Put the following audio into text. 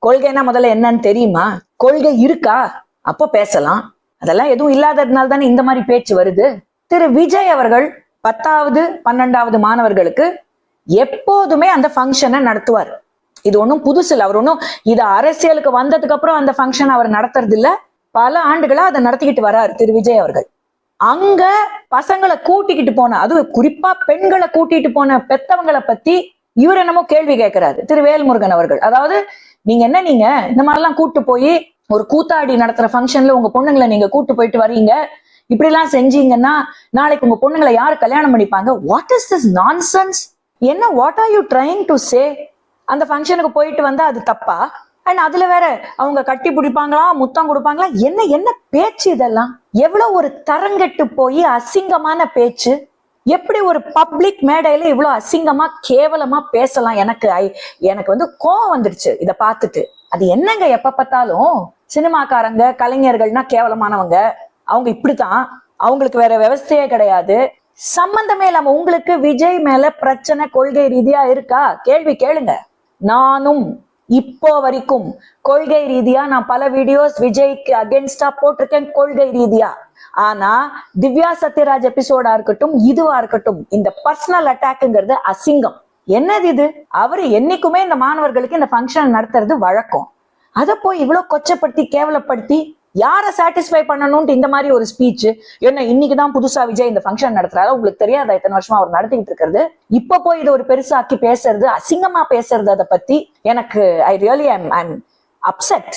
கொள்கைன்னா முதல்ல என்னன்னு தெரியுமா? கொள்கை இருக்கா? அப்போ பேசலாம். அதெல்லாம் எதுவும் இல்லாததுனால தானே இந்த மாதிரி பேச்சு வருது. திரு விஜய் அவர்கள் 10வது 12வது மாணவர்களுக்கு எப்போதுமே அந்த ஃபங்க்ஷனை நடத்துவார். இது ஒன்றும் புதுசு இல்லை. அவர் ஒன்றும் இது அரசியலுக்கு வந்ததுக்கு அப்புறம் அந்த ஃபங்க்ஷன் அவர் நடத்துறது இல்ல. பல ஆண்டுகளா அதை நடத்திக்கிட்டு வர்றாரு திரு விஜய் அவர்கள். அங்க பசங்களை கூட்டிக்கிட்டு போன, அதுவும் குறிப்பா பெண்களை கூட்டிட்டு போன பெத்தவங்களை பத்தி இவர் என்னமோ கேள்வி கேட்கிறாரு திரு வேல்முருகன் அவர்கள். அதாவது நீங்க இந்த மாதிரிலாம் கூட்டு போய் ஒரு கூத்தாடி நடத்துற ஃபங்க்ஷன்ல உங்க பொண்ணுங்களை நீங்க கூட்டு போயிட்டு வரீங்க, இப்படி எல்லாம் செஞ்சீங்கன்னா நாளைக்கு உங்க பொண்ணுங்களை யாரு கல்யாணம் பண்ணிப்பாங்க? What is this nonsense? என்ன, what are you trying to say? அந்த ஃபங்க்ஷனுக்கு போயிட்டு வந்தா அது தப்பா? அண்ட் அதுல வேற அவங்க கட்டி பிடிப்பாங்களா, முத்தம் கொடுப்பாங்களா? என்ன பேச்சு இதெல்லாம்? எவ்வளவு ஒரு தரங்கெட்டு போய் அசிங்கமான பேச்சு! எப்படி ஒரு பப்ளிக் மேடையில இவ்வளவு அசிங்கமா கேவலமா பேசலாம்? எனக்கு கோவம் வந்துடுச்சு இதை பார்த்துட்டு. அது என்னங்க, எப்ப பார்த்தாலும் சினிமாக்காரங்க கலைஞர்கள்னா கேவலமானவங்க, அவங்க இப்படித்தான், அவங்களுக்கு வேற விவசாயே கிடையாது, சம்பந்தமே இல்லாம. உங்களுக்கு விஜய் மேல பிரச்சனை கொள்கை ரீதியா இருக்கா? கேள்வி கேளுங்க. நானும் இப்போ வரைக்கும் கொள்கை ரீதியா நான் பல வீடியோஸ் விஜய்க்கு அகேன்ஸ்டா போட்டிருக்கேன், கொள்கை ரீதியா. ஆனா திவ்யா சத்யராஜ் எபிசோடா இருக்கட்டும், இதுவா இருக்கட்டும், இந்த பர்சனல் அட்டாக்ங்கிறது அசிங்கம். என்னது இது? அவரு என்னைக்குமே இந்த மாணவர்களுக்கு இந்த ஃபங்க்ஷன் நடத்துறது வழக்கம். அதை போய் இவ்வளவு கொச்சப்படுத்தி கேவலப்படுத்தி யாரை சாட்டிஸ்ஃபை பண்ணணும்ட்டு இந்த மாதிரி ஒரு ஸ்பீச். என்ன இன்னைக்குதான் புதுசா விஜய் இந்த ஃபங்க்ஷன் நடத்துறாரு? உங்களுக்கு தெரியாதா இத்தனை வருஷமா அவர் நடத்திக்கிட்டு இருக்கிறது? இப்ப போய் இது ஒரு பெருசாக்கி பேசுறது, அசிங்கமா பேசுறது, அதை பத்தி எனக்கு ஐ ரியலி ஐம் அப்செட்.